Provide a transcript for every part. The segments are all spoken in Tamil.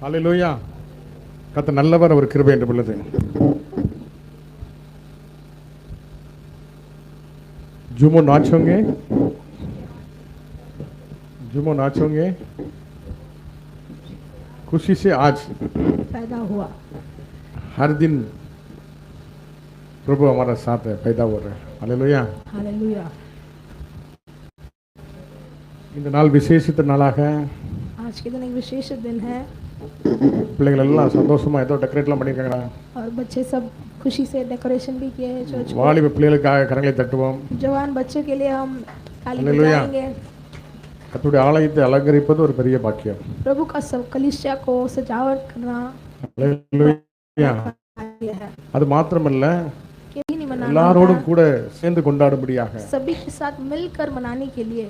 ஹல்லேலூயா. கர்த்தர் நல்லவர், அவர் கிருபை என்று உள்ளது. झूमो नाचोगे खुशी से आज पैदा हुआ। हर दिन प्रभु हमारा साथ है, पैदा हो रहा है। Hallelujah hallelujah. இந்த நாள் விசேஷித்த நாளாக आज के दिन एक विशेष दिन है பிள்ளைகள் எல்லாம் சந்தோஷமா ஏதோ டெக்கரேட்லாம் பண்ணிருக்காங்கடா. और बच्चे सब खुशी से डेकोरेशन भी किए हैं चर्च में। வாலிப பிள்ளைகளுக்காக கரங்களை தட்டுவோம். जवान बच्चों के लिए हम ताली हालेलुया। बजाएंगे। கர்த்தருடைய ஆலயத்தை அலங்கரிப்பது ஒரு பெரிய பாக்கியம். प्रभु का सब कलीसिया को सजावट करना हालेलुया. है। அது மாத்திரமல்ல, केवल नहीं मनाना எல்லாரோடும் होता, கூட சேர்ந்து கொண்டாடும்படியாக सभी के साथ मिलकर मनाने के लिए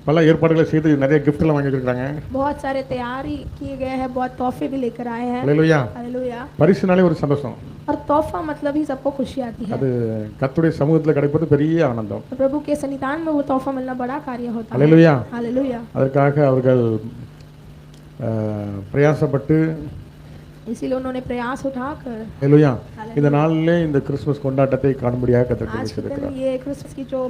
பல ஏற்பாடுகளை செய்து நிறைய gift எல்லாம் வாங்கி வச்சிருக்காங்க. बहुत सारे तैयारी किए गए हैं, बहुत तोहफे भी लेकर आए हैं। हालेलुया. हालेलुया। பரிசுனாலே ஒரு சந்தோஷம். और तोहफा मतलब ही सबको खुशी आती है। அது கர்த்தருடைய சமூகத்தில் கிடைப்பது பெரிய ஆனந்தம். प्रभु के सन्निधान में वो तोहफा मिलना बड़ा कार्य होता है। हालेलुया. हालेलुया। அதற்காக அவர்கள் பிரயாசப்பட்டு इसीलिए उन्होंने प्रयास उठाकर हालेलुया இந்த நாளிலே இந்த கிறிஸ்மஸ் கொண்டாட்டத்தை காணும்படியாக கர்த்தர் आज के கொடுத்திருக்கிறார். दिन ये क्रिसमस की जो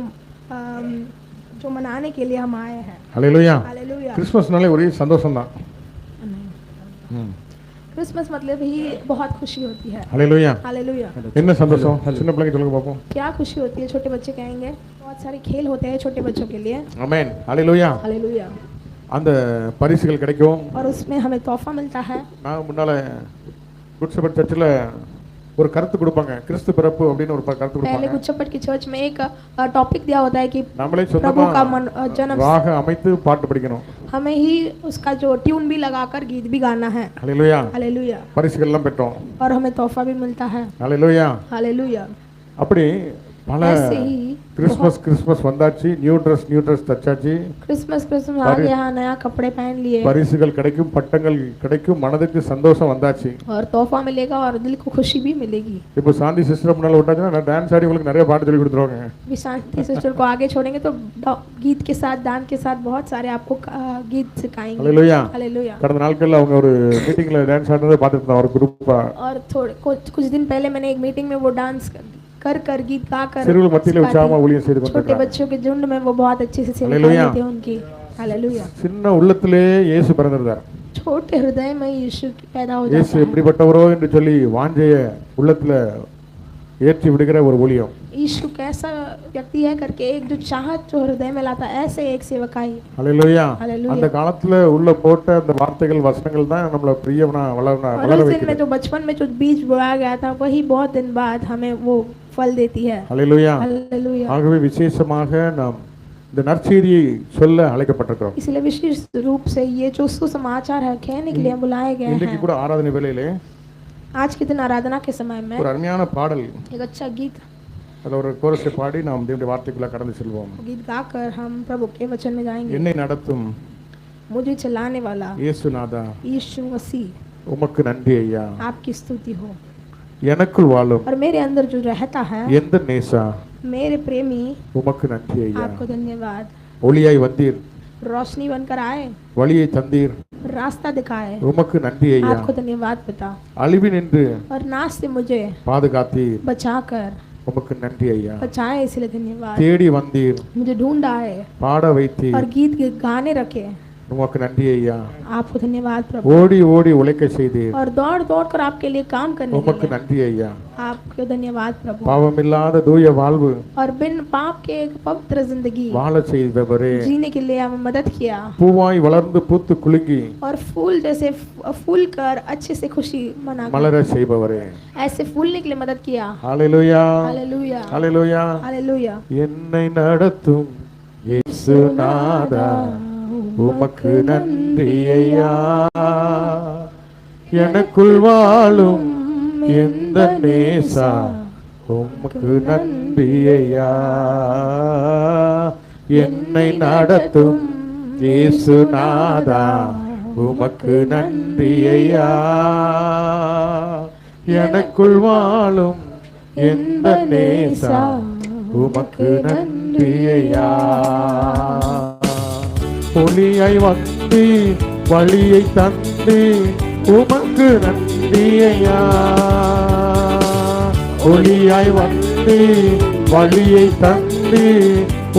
मनाने के लिए हम आए हैं। हालेलुया. हालेलुया। கிறிஸ்மஸ்னாலே ஒரே சந்தோஷம் தான். क्रिसमस मतलब ही बहुत खुशी होती है। हालेलुया. हालेलुया। என்ன சந்தோஷம்? சின்ன பிள்ளைங்க சொல்லுங்க பாப்போம். क्या खुशी होती है? छोटे बच्चे कहेंगे। बहुत सारे खेल होते हैं छोटे बच्चों के लिए। ஆமென். हालेलुया. हालेलुया। அந்த பரிசுகள் கிடைக்கும். और उसमें हमें तोहफा मिलता है। நான் முன்னால குட் ஷெப்பர்ட் சர்ச்சில் ஒரு கருத்து கொடுப்பாங்க, கிறிஸ்து பிறப்பு அப்படின்னு ஒரு கருத்து पहले கொடுப்பாங்க. गुड शेपर्ड की चर्च में एक टॉपिक दिया होता है कि நம்மளே प्रभु का சொந்தமா जन्म ராக அமைத்து பாட்டு படிக்கணும். हमें ही उसका जो ट्यून भी लगाकर गीत भी गाना है। हालेलुया. हालेलुया। பரிசுகள் எல்லாம் பெற்றோம். और हमें तोहफा भी मिलता है। हालेलुया. हालेलुया। அப்படி பல ऐसे ही கிறிஸ்மஸ் வந்தாச்சு, நியூ ட்ரெஸ் தச்சாச்சு, क्रिसमस आ गया, नया कपड़े पहन लिए பரிசுகள் கிடைக்கும், பட்டங்கள் கிடைக்கும், மனதுக்கு சந்தோஷம் வந்தாச்சு. और तोहफा मिलेगा और दिल को खुशी भी मिलेगी। இப்போ சாந்தி சிஸ்டர் முன்னால விட்டாச்சுன்னா நான் டான்ஸ் ஆடி உங்களுக்கு நிறைய பாட்டு சொல்லி கொடுத்துருவாங்க. भी शांति सिस्टर को आगे छोड़ेंगे तो गीत के साथ दान के साथ बहुत सारे आपको गीत सिखाएंगे। हालेलुया. हालेलुया। கடந்த நாட்கள்ல அவங்க ஒரு மீட்டிங்ல டான்ஸ் ஆடுறதை பார்த்துட்டு இருந்தா ஒரு குரூப்பா. और थोड़े कुछ दिन पहले मैंने एक मीटिंग में वो डांस कर गीत गाकर சிறுவர் மத்தியில உற்சாகமா ஊழியம் செய்து छोटे கொண்டிருக்கிறார். बच्चों के झुंड में वो बहुत अच्छे से सेवा हालेलुया। करते हैं उनकी। हालेलुया। சின்ன உள்ளத்திலே இயேசு பிறந்திருந்தார். छोटे हृदय में यीशु पैदा हो இயேசு जाता है। எப்படிப்பட்டவரோ என்று சொல்லி வாஞ்சைய உள்ளத்துல ஏற்றி விடுகிற ஒரு ஊழியம். यीशु कैसा व्यक्ति है करके एक जो चाहत जो हृदय में लाता है, ऐसे एक सेवकाई। हालेलुया. हालेलुया। அந்த காலத்துல உள்ள போட்ட அந்த வார்த்தைகள் வசனங்கள் தான் நம்மள பிரியவனா வளர और उस दिन में வைக்குது. जो बचपन में जो बीज बोया गया था वही बहुत दिन बाद हमें वो फल देती है। हालेलुया. हालेलुया। ஆகவே விசேஷமாக நாம் இந்த நற்செய்தியை சொல்ல அழைக்கப்பட்டிருக்கிறோம். इसलिए विशेष रूप से ये जो सुसमाचार है कहने के लिए हम बुलाए गए இன்னைக்கு हैं। கூட ஆராதனை வேளையிலே आज के दिन आराधना के समय में ஒரு அருமையான பாடல், एक अच्छा गीत அத ஒரு கோரஸை பாடி நாம் தேவனுடைய வார்த்தைக்குள்ள கடந்து செல்வோம். गीत गाकर हम प्रभु के वचन में जाएंगे। என்னை நடத்தும் मुझे चलाने वाला இயேசுநாதா यीशु मसीह, உமக்கு நன்றி ஐயா. आपकी स्तुति हो। எனக்குள் வாழும் और मेरे अंदर जो रहता है எந்த நேசா मेरे प्रेमी, உமக்கு நன்றி ஐயா. आपको धन्यवाद। ஒளியாய் வந்தீர், रोशनी बनकर आए, வழியை தந்தீர், रास्ता दिखाए, உமக்கு நன்றி ஐயா. आपको धन्यवाद पिता। அழிவினின்று और नाश से मुझे பாதுகாத்தீர், बचाकर உமக்கு நன்றி ஐயா. बचाए, इसलिए धन्यवाद। தேடி வந்தீர், मुझे ढूंढ आए பாட வைத்தீர், और गीत गाने रखे, உமக்கு நன்றி ஐயா. आपको धन्यवाद प्रभु। ஓடி ஓடி உழைக்க செய்தீர், और दौड़ दौड़ कर आपके लिए काम करने के உமக்கு लिए நன்றி ஐயா. आपको धन्यवाद प्रभु। பாவமில்லாத தூய வாழ்வு और बिन पाप के एक पवित्र जिंदगी வாழ செய்தவரே, जीने के लिए हमें मदद किया। பூவாய் வளர்ந்து பூத்து குலுங்கி और फूल जैसे फूल कर अच्छे से खुशी मना மலர செய்பவரே, ऐसे फूलने के लिए मदद किया। ஹalleluya. हालेलुया। ஹalleluya. हालेलुया। என்னை நடத்தும் இயேசுநாதா உமக்கு நன்றி ஐயா. எனக்குள் வாழும் எந்த நேசா உமக்கு நன்றி ஐயா. என்னை நடத்தும் இயேசுநாதா உமக்கு நன்றி ஐயா. எனக்குள் வாழும் எந்த நேசா உமக்கு நன்றி ஐயா. ஒளியை வந்து வழியை தந்து உமக்கு நன்றி ஐயா. ஒளியாய் வந்து வழியை தந்து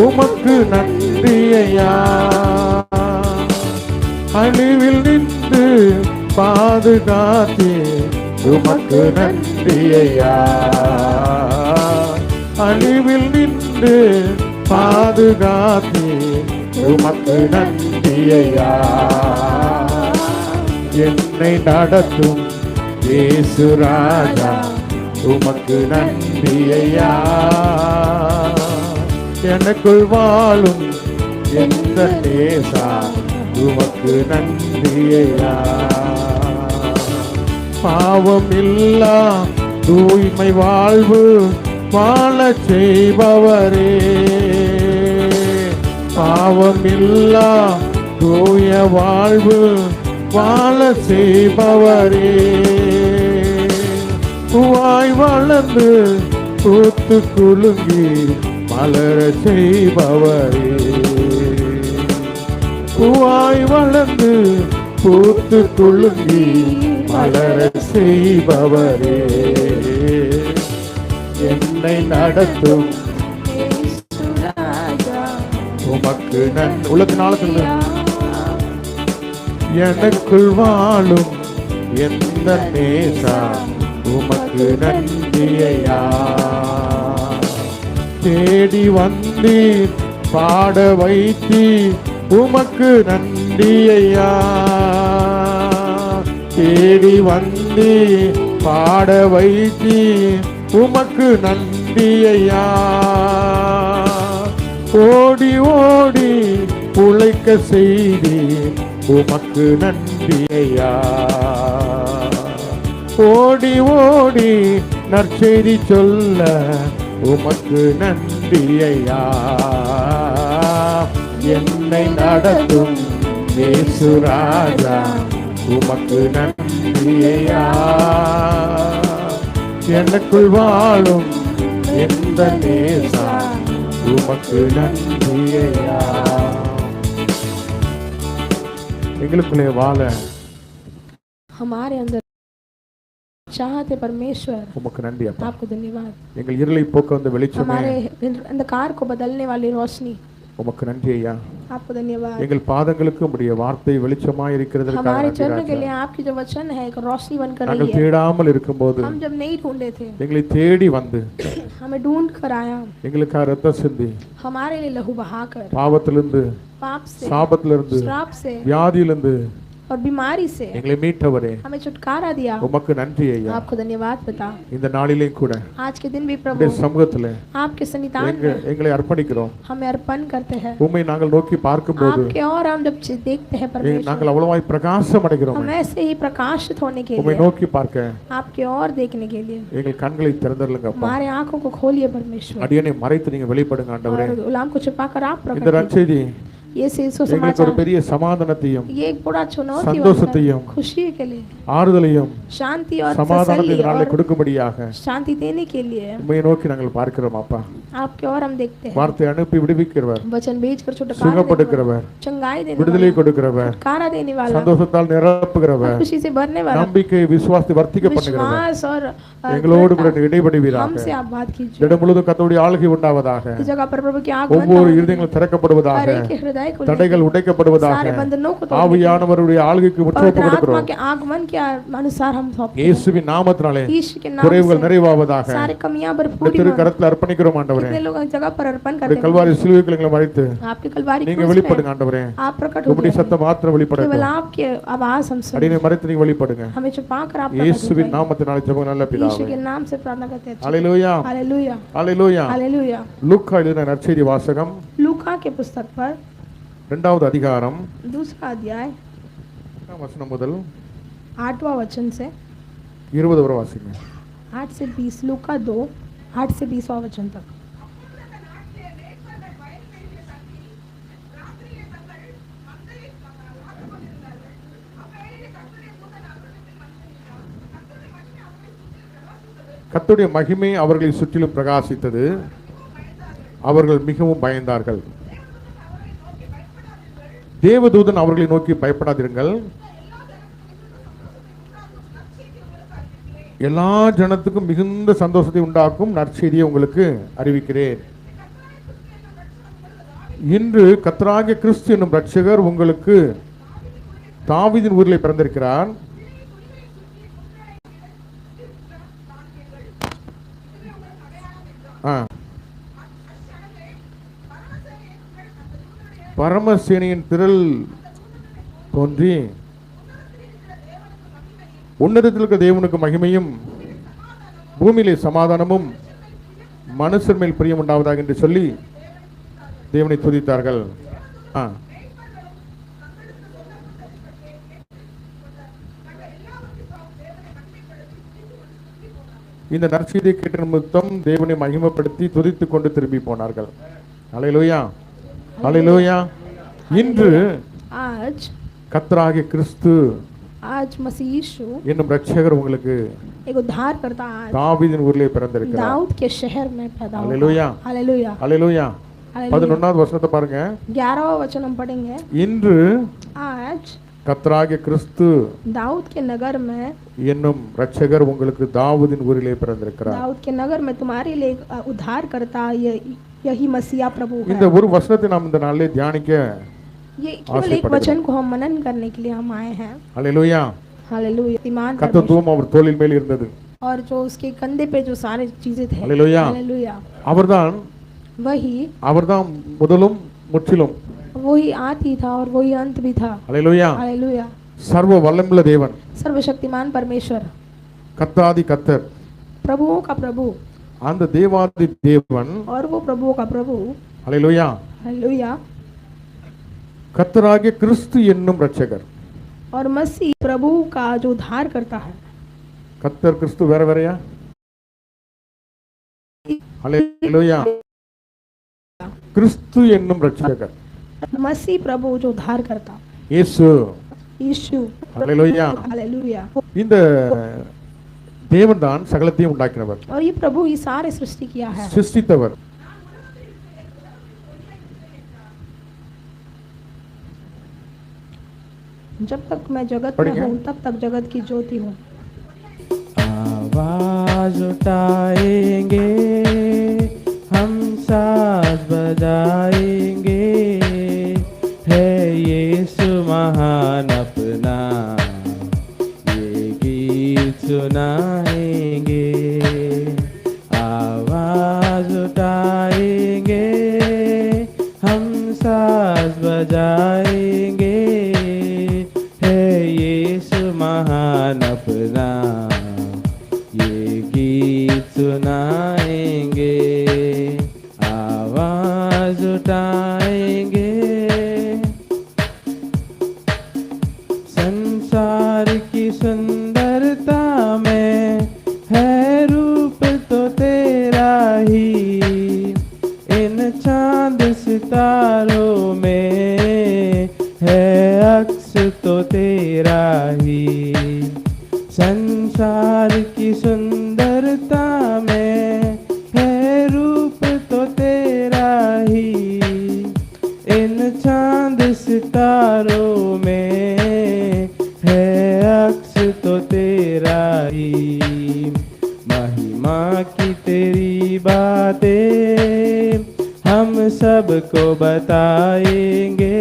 உமக்கு நன்றி ஐயா. அழிவில் நின்று பாதுகாத்தே உமக்கு நன்றி ஐயா. அழிவில் நின்று பாதுகாத்தே உமக்கு நன்றி ஐயா. என்னை நடத்தும் இயேசு ராஜா உமக்கு நன்றி ஐயா. எனக்குள் வாழும் எந்த நேசா உமக்கு நன்றி ஐயா. பாவமில்லா தூய்மை வாழ்வு வாழச் செய்பவரே. பாவமில்லா தூய வாழ்வு வாழச் செய்பவரே. பூவாய் வளர்ந்து பூத்து குலுங்கி மலர செய்பவரே. பூவாய் வளர்ந்து பூத்து குலுங்கி மலர செய்பவரே. என்னை நடத்தும் உமக்கு நன்றி. உள்ளத்தினால எனக்குள் வாழும் எந்த நேசா உமக்கு நன்றி ஐயா. தேடி வந்தீர் பாட வைத்தீர் உமக்கு நன்றி ஐயா. தேடி வந்தீர் பாட வைத்தீர் உமக்கு நன்றி ஐயா. ஓடி ஓடி உழைக்க செய்தீர் உமக்கு நன்றி ஐயா. ஓடி ஓடி நற்செய்தி சொல்ல உமக்கு நன்றி ஐயா. என்னை நடத்தும் இயேசு ராஜா உமக்கு நன்றி ஐயா. எனக்குள் வாழும் எந்த நேசா உமக்கு நன்றி ஐயா. எங்களுக்குள்ளே வாழ हमारे अंदर चाहते परमेश्वर உமக்கு நன்றி அப்பா. आपको धन्यवाद. எங்கள் இருளை போக்க வந்த வெளிச்சமே हमारे अंधकार को बदलने वाली रोशनी உமக்கு நன்றி ஐயா. आपको धन्यवाद. எங்கள் பாதங்களுக்கு உம்முடைய வார்த்தை வெளிச்சமாய் இருக்கிறதற்காக हमारे நன்றி चरणों के ராஜா. लिए आपकी जो वचन है एक रोशनी बनकर நாங்கள் रही है. தேடாமல் இருக்கும்போது हम जब नहीं ढूंढे थे எங்களை தேடி வந்து हमें ढूंढ कर आया. எங்களுக்காக ரத்தம் சிந்தி हमारे लिए लहू बहाकर பாவத்திலிருந்து पाप से சாபத்திலிருந்து श्राप से வியாதியிலிருந்து और बीमारी से எங்களை மீட்டவரே हमें छुटकारा दिया. உமக்கு நன்றி ஐயா. आपको धन्यवाद पिता. இந்த நாளிலேயும் கூட आज के दिन भी प्रभु உம்முடைய சமூகத்திலே आपके सन्निधान में எங்களை அர்ப்பணிக்கிறோம். हमें अर्पण करते हैं. உம்மை நாங்கள் நோக்கி பார்க்கும்போது आपके और हम जब देखते हैं परमेश्वर நாங்கள் அவ்வளவாய் பிரகாசம் அடைகிறோம். हम ऐसे ही प्रकाशित होने के உம்மை लिए நோக்கி பார்க்க आपके और देखने के लिए எங்கள் கண்களை திறந்தருளுங்க அப்பா. हमारे आंखों को खोलिए परमेश्वर. அடியனை மறைத்து நீங்க வெளிப்படுங்க ஆண்டவரே. और गुलाम को छुपाकर आप இந்த प्रकट நற்செய்தி ये எங்களுக்கு ஒரு समाचार பெரிய சமாதானத்தையும் ये एक बड़ा चुनौती சந்தோஷத்தையும் खुशी के लिए ஆறுதலையும் शांति और சமாதானத்தை तसल्ली நாளை और கொடுக்கும்படியாக शांति देने के लिए உம்மை நோக்கி நாங்கள் பார்க்கிறோம் அப்பா. आपके और हम देखते हैं. வார்த்தை அனுப்பி விடுவிக்கிறவர், वचन भेज कर छुटकारा சுகப்படுக்கிறவர், चंगाई देने விடுதலை கொடுக்கிறவர், छुटकारा देने वाला சந்தோஷத்தால் நிரப்புகிறவர், खुशी से भरने वाला நம்பிக்கை விசுவாசத்தை வர்த்திக்க பண்ணுகிறவர். विश्वास और எங்களோடு கூட இடைபடுவீராக. हमसे आप बात कीजिए. இடம் முழுவதும் கர்த்தருடைய ஆளுகை உண்டாவதாக. इस जगह पर प्रभु की आगमन ஒவ்வொரு இருதயங்களும் திறக்கப்படுவதாக. हर एक के हृदय को தடைகள் உடைக்கப்படுவதாக. सारे बंधनों को तोड़ने ஆவியானவருடைய ஆளுகைக்கு और முற்றுப்புள்ளி आत्मा கொடுக்கிறோம். के आगमन के अनुसार हम सौंपते हैं. இயேசுவின் நாமத்தினாலே यीशु के नाम குறைவுகள் से நிறைவாவதாக. सारे कमियां पर இந்த पूरी திரு हो. கரத்தில் அர்ப்பணிக்கிறோம் ஆண்டவரே. कितने लोग इस जगह पर अर्पण இந்த करते हैं. கல்வாரி சிலுவைக்குள் எங்களை மறைத்து आपके कलवारी நீங்க क्रूस வெளிப்படுங்க पे ஆண்டவரே. आप प्रकट हो உம்முடைய जाइए. சத்தம் மாத்திரம் केवल வெளிப்படட்டும். आपकी आवाज हम सुन. அடியை மறைத்து நீங்க வெளிப்படுங்க. हमें छुपा कर आप प्रकट हो இயேசுவின் जाइए. நாமத்தினாலே ஜெபம் நல்ல यीशु பிதாவே. के नाम से प्रार्थना करते हैं. அல்லேலூயா. हालेलुया அல்லேலூயா. हालेलुया. லூக்கா எழுதின நற்செய்தி வாசகம் लूका के पुस्तक पर 2வது அதிகாரம் दूसरा अध्याय 8 வசனம் முதல் 8वां वचन से 20 வரை வாசிங்க. 8 से 20. लूका 2 8 से 20वां वचन तक. கர்த்தருடைய மகிமை அவர்களை சுற்றிலும் பிரகாசித்தது. அவர்கள் மிகவும் பயந்தார்கள். தேவதூதன் அவர்களை நோக்கி பயப்படாதிருங்கள், எல்லா ஜனத்துக்கும் மிகுந்த சந்தோஷத்தை உண்டாக்கும் நற்செய்தியை உங்களுக்கு அறிவிக்கிறேன். இன்று கர்த்தராகிய கிறிஸ்து என்னும் இரட்சகர் உங்களுக்கு தாவீதின் ஊரிலே பிறந்திருக்கிறார். பரமசேனையின் திரள் தோன்றி உன்னதத்தில் இருக்க தேவனுக்கு மகிமையும் பூமியிலே சமாதானமும் மனுஷர் மேல் பிரியம் உண்டாவதாக என்று சொல்லி தேவனை துதித்தார்கள். இந்த நற்செய்தியை கேட்ட நிமித்தம் தேவனை மகிமைப்படுத்தி துதித்துக் கொண்டு திரும்பி போனார்கள். அல்லேலூயா, அல்லேலூயா. இன்று கர்த்தராகிய கிறிஸ்து आज मसीह यीशु என்னும் இரட்சகர் உங்களுக்கு एक उद्धारकर्ता தாவீதின் ஊரிலே பிறந்திருக்கிறார். दाऊद के शहर में पैदा हुआ. Hallelujah, hallelujah, hallelujah. 11வது வசனத்தை பாருங்க. 11वां वचन हम पढ़ेंगे. இன்று आज கர்த்தராகிய கிறிஸ்து दाऊद के नगर में என்னும் இரட்சகர் உங்களுக்கு தாவீதின் ஊரிலே பிறந்திருக்கிறார். दाऊद के नगर में तुम्हारे लिए उद्धारकर्ता यही मसीहा प्रभु है. இந்த ஒரு வசனத்தை நாம் இந்த நாளிலே தியானிக்க ये केवल एक वचन को हम मनन करने के लिए हम आए हैं. Hallelujah, hallelujah. ईमान கர்த்தத்துவம் அவர் தோளின் மேல் இருந்தது. और जो उसके कंधे पे जो सारे चीजें थे. Hallelujah, hallelujah. அவர்தான் அவர்தான் முதலும் முற்றிலும். वही आदि था और वही अंत भी था. Hallelujah, hallelujah. सर्व वल्लभुள்ள தேவன், सर्वशक्तिमान परमेश्वर, கர்த்தாதி கர்த்தர், प्रभुओं का प्रभु, அந்த தேவாதி தேவன் और वो प्रभुओं का प्रभु. Hallelujah, hallelujah. கர்த்தராகிய கிறிஸ்து என்னும் இரட்சகர் और मसीह प्रभु का जो उद्धार करता है. கர்த்தர் கிறிஸ்து வேற வேறயா? हालेलुया. கிறிஸ்து என்னும் இரட்சகர் मसीह प्रभु जो उद्धार करता இயேசு. यीशु. हालेलुया. हालेलुया. இந்த தேவன் தான் சகலத்தையும் உண்டாக்கினவர். और ये प्रभु ही सारे सृष्टि किया है. சிருஷ்டித்தவர். जब तक मैं जगत में हूँ तब तक जगत की ज्योति हूँ. आवाज उठाएंगे हम, साज बजाएंगे, है यीशु महान अपना, ये गीत सुनाएंगे. आवाज उठाएंगे हम, साज बजाएंगे, महान अपना, ये गीत सुनाएंगे. आवाज उठाएंगे. संसार की सुंदरता में है रूप तो तेरा ही, इन चांद सितारों में है अक्स तो तेरा ही. संसार की सुंदरता में है रूप तो तेरा ही, इन चांद सितारों में है अक्स तो तेरा ही. महिमा की तेरी बातें हम सबको बताएंगे,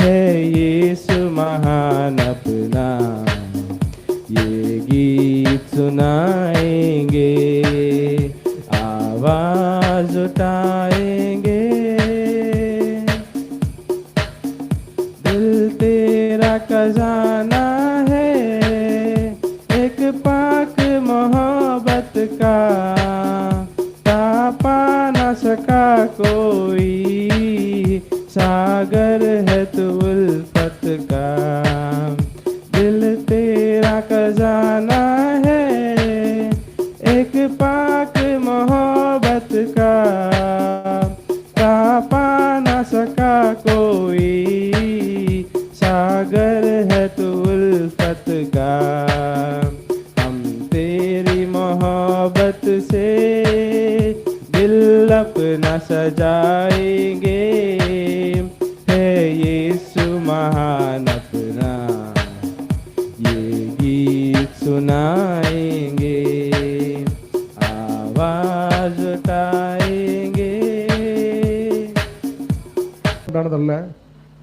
है यीशु महान अपना, ये गीत सुनाएंगे. आवाज उठाएंगे. दिल तेरा खजाना है, एक पाक मोहब्बत का, तापा न सका कोई, सागर है तू उल्फत का. दिल तेरा खजाना है, एक पाक मोहब्बत का, तापा न सका कोई, सागर है तू उल्फत का. हम तेरी मोहब्बत से दिल अपना सजाएंगे, है यीशु महान अपना, ये गीत सुनाए. அல்ல.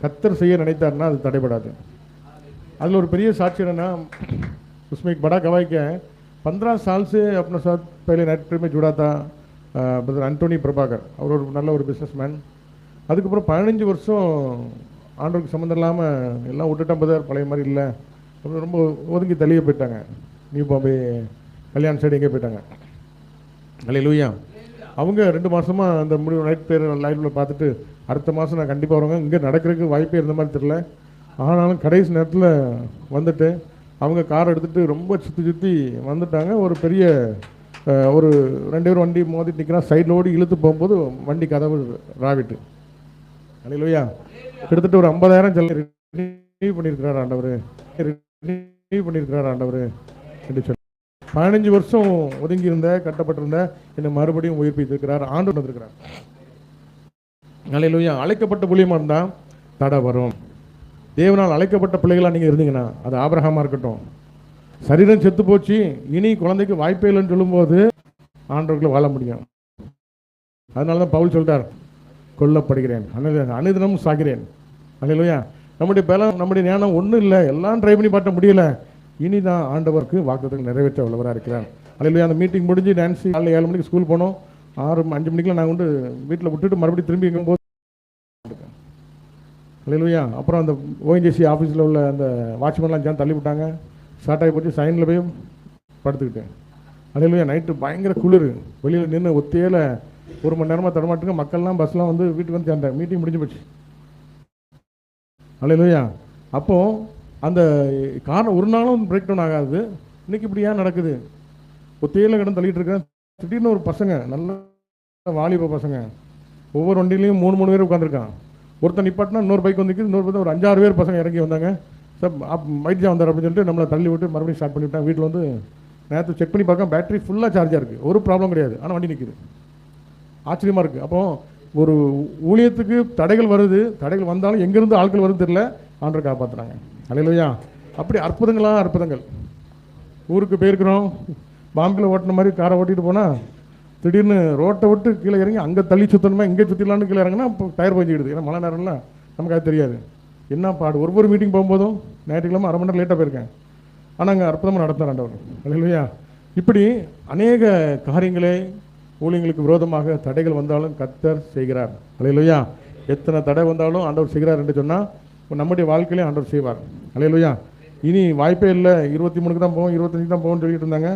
கர்த்தர் செய்ய நினைத்தார்னா அது தடைபடாது. அதில் ஒரு பெரிய சாட்சி என்னன்னா, उसमें एक बड़ा गवाही क्या है, 15 साल से अपने साथ पहले नाइट क्लब में जुड़ा था ब्रदर एंटोनी प्रभाकर. அவர் ஒரு நல்ல ஒரு பிஸ்னஸ்மேன். அதுக்கப்புறம் 15 வருஷம் ஆண்டவருக்கு சம்மந்தம் இல்லாமல் எல்லாம் விட்டுட்டேன் பதர், பழைய மாதிரி இல்லை, அப்புறம் ரொம்ப ஒதுங்கி தள்ளியே போயிட்டாங்க. நியூ பாம்பே கல்யாண் சைடு எங்கே போயிட்டாங்க. அல்லேலூயா. அவங்க 2 மாதமாக அந்த முடிவு நைட் பேர் லைவில் பார்த்துட்டு அடுத்த மாதம் நான் கண்டிப்பாக வருவாங்க. இங்கே நடக்கிறதுக்கு வாய்ப்பே இருந்த மாதிரி தெரியல. ஆனாலும் கடைசி நேரத்தில் வந்துட்டு அவங்க கார் எடுத்துகிட்டு ரொம்ப சுற்றி வந்துட்டாங்க. ஒரு பெரிய ஒரு 2 பேர் வண்டி மோதிட்டு நிற்கிறான். சைடில் ஓடி இழுத்து போகும்போது வண்டி கதவு ராவிட்டு. அல்லேலூயா. கிட்டத்தட்ட ஒரு 50,000 ரினியூ பண்ணியிருக்கிறார் ஆண்டவர், ரினியூ பண்ணியிருக்கிறார் ஆண்டவர் என்று சொல்லி 15 வருஷம் ஒதுங்கி இருந்த கட்டப்பட்டிருந்த என்னை மறுபடியும் உயிர்ப்பித்திருக்கிறார், ஆண்டு வந்திருக்கிறார். அல்லேலூயா. அழைக்கப்பட்ட ஊழியமாக இருந்தால் தடை வரும். தேவனால் அழைக்கப்பட்ட பிள்ளைகளாக நீங்கள் இருந்தீங்கன்னா, அது ஆபிரகாமாக இருக்கட்டும், சரீரம் செத்து போச்சு இனி குழந்தைக்கு வாய்ப்பே இல்லைன்னு சொல்லும்போது ஆண்டவர்களை வாழ முடியும். அதனால தான் பவுல் சொல்லிட்டார், கொல்லப்படுகிறேன் அனுதினமும் சாகிறேன். அல்லேலூயா. நம்முடைய பலம் நம்முடைய ஞானம் ஒன்றும் இல்லை, எல்லாம் ட்ரை பண்ணி பார்த்த முடியல. இனிதான் ஆண்டவருக்கு வாக்குத்தத்தங்கள் நிறைவேற்ற உள்ளவராக இருக்கிறார். அல்லேலூயா. அந்த மீட்டிங் முடிஞ்சு டான்ஸி காலையில் 7 மணிக்கு ஸ்கூல் போனோம். 5 மணிக்கெலாம் நான் வீட்டில் விட்டுட்டு மறுபடியும் திரும்பி எங்கும்போது அல்லேலூயா. அப்புறம் அந்த ஓஎன்ஜிசி ஆஃபீஸில் உள்ள அந்த வாட்ச்மேன்லாம் சேர்ந்து தள்ளி விட்டாங்க. ஸ்டார்ட் ஆகி போச்சு. சைனில் போய் படுத்துக்கிட்டேன். அல்லேலூயா. நைட்டு பயங்கர குளிர். வெளியில் நின்று ஒத்தையில் 1 மணி நேரமாக தடமாட்டுங்க. மக்கள்லாம் பஸ்லாம் வீட்டுக்கு வந்து சேர்ந்தாங்க. மீட்டிங் முடிஞ்சு போச்சு. அல்லேலூயா. அப்போது அந்த காரணம் ஒரு நாளும் பிரேக் டவுன் ஆகாது. இன்றைக்கி இப்படி ஏன் நடக்குது? ஒத்தையில் கிடந்து தள்ளிட்டு இருக்கேன். திடீர்னு ஒரு பசங்க, நல்ல வாலிப பசங்க, ஒவ்வொரு வண்டியிலையும் 3 பேர் உட்காந்துருக்கான். ஒருத்தன் நிப்பாட்டினா இன்னொரு பைக் வந்து இன்னொரு பார்த்தா ஒரு 5-6 பேர் பசங்க இறங்கி வந்தாங்க. சார் மைட்ஜா வந்தார் அப்படின்னு சொல்லிட்டு நம்மளை தள்ளி விட்டு மறுபடியும் ஸ்டார்ட் பண்ணிவிட்டேன். வீட்டில் நேரத்தை செக் பண்ணி பார்க்க பேட்டரி ஃபுல்லாக சார்ஜாக இருக்குது, ஒரு ப்ராப்ளம் கிடையாது. ஆனால் வண்டி நிற்குது. ஆச்சரியமாக இருக்குது. அப்போது ஒரு ஊழியத்துக்கு தடைகள் வருது. தடைகள் வந்தாலும் எங்கேருந்து ஆட்கள் வருது தெரியல, ஆண்டரை காப்பாற்றுறாங்க. அல்லேலூயா. அப்படி அற்புதங்கள். ஊருக்கு போயிருக்கிறோம், பாம்பில் ஓட்டின மாதிரி காரை ஓட்டிகிட்டு போனால் திடீர்னு ரோட்டை விட்டு கீழே இறங்கி அங்கே தள்ளி சுற்றணுமா இங்கே சுற்றிடலான்னு கீழே இறங்கினா இப்போ டயர் போஞ்சிக்கிடுது. ஏன்னா மழை நேரம்லாம் நமக்கு அது தெரியாது. என்ன பாடு. ஒவ்வொரு மீட்டிங் போகும்போதும் ஞாயிற்றுக்கிழமை 1/2 மணி நேரம் லேட்டாக போயிருக்கேன். ஆனால் அங்கே அற்புதமாக நடத்துகிறார் ஆண்டவர். அல்லேலூயா. இப்படி அநேக காரியங்களே ஊழியங்களுக்கு விரோதமாக தடைகள் வந்தாலும் கர்த்தர் செய்கிறார். அல்லேலூயா. எத்தனை தடை வந்தாலும் ஆண்டவர் செய்கிறார் என்று சொன்னால் நம்முடைய வாழ்க்கையிலே ஆண்டவர் செய்வார். அல்லேலூயா. இனி வாய்ப்பே இல்லை, 23க்கு தான் போவோம், 25க்கு தான் போவோம்னு சொல்லிட்டு இருந்தாங்க.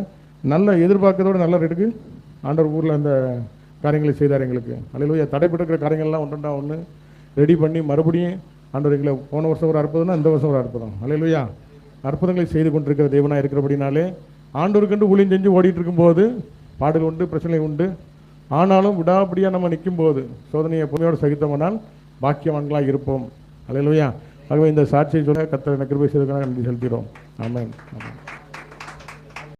நல்ல எதிர்பார்க்கறதோட நல்ல ரேட்டுக்கு ஆண்டவர் ஊரில் அந்த காரியங்களை செய்தார் எங்களுக்கு. அல்லேலூயா. தடைப்பட்டிருக்கிற காரியங்கள்லாம் ஒன்று ரெடி பண்ணி மறுபடியும் ஆண்டவர் எங்களை போன வருஷம் ஒரு அற்புதம்னா இந்த வருஷம் ஒரு அற்புதம். அல்லேலூயா. அற்புதங்களை செய்து கொண்டிருக்கிற தேவனாக இருக்கிறபடினாலே ஆண்டவருக்கென்று ஊழியம் செஞ்சு ஓடிட்டு இருக்கும்போது பாடுகள் உண்டு, பிரச்சனை உண்டு. ஆனாலும் விடாபடியாக நம்ம நிற்கும்போது சோதனையை பொறுமையோடு சகித்தோம்னால் பாக்கியவான்களாக இருப்போம். அல்லேலூயா. ஆகவே இந்த சாட்சியை சொல்ல கர்த்தர் கிருபை செய்ததற்காக நன்றி செலுத்துகிறோம். ஆமென்.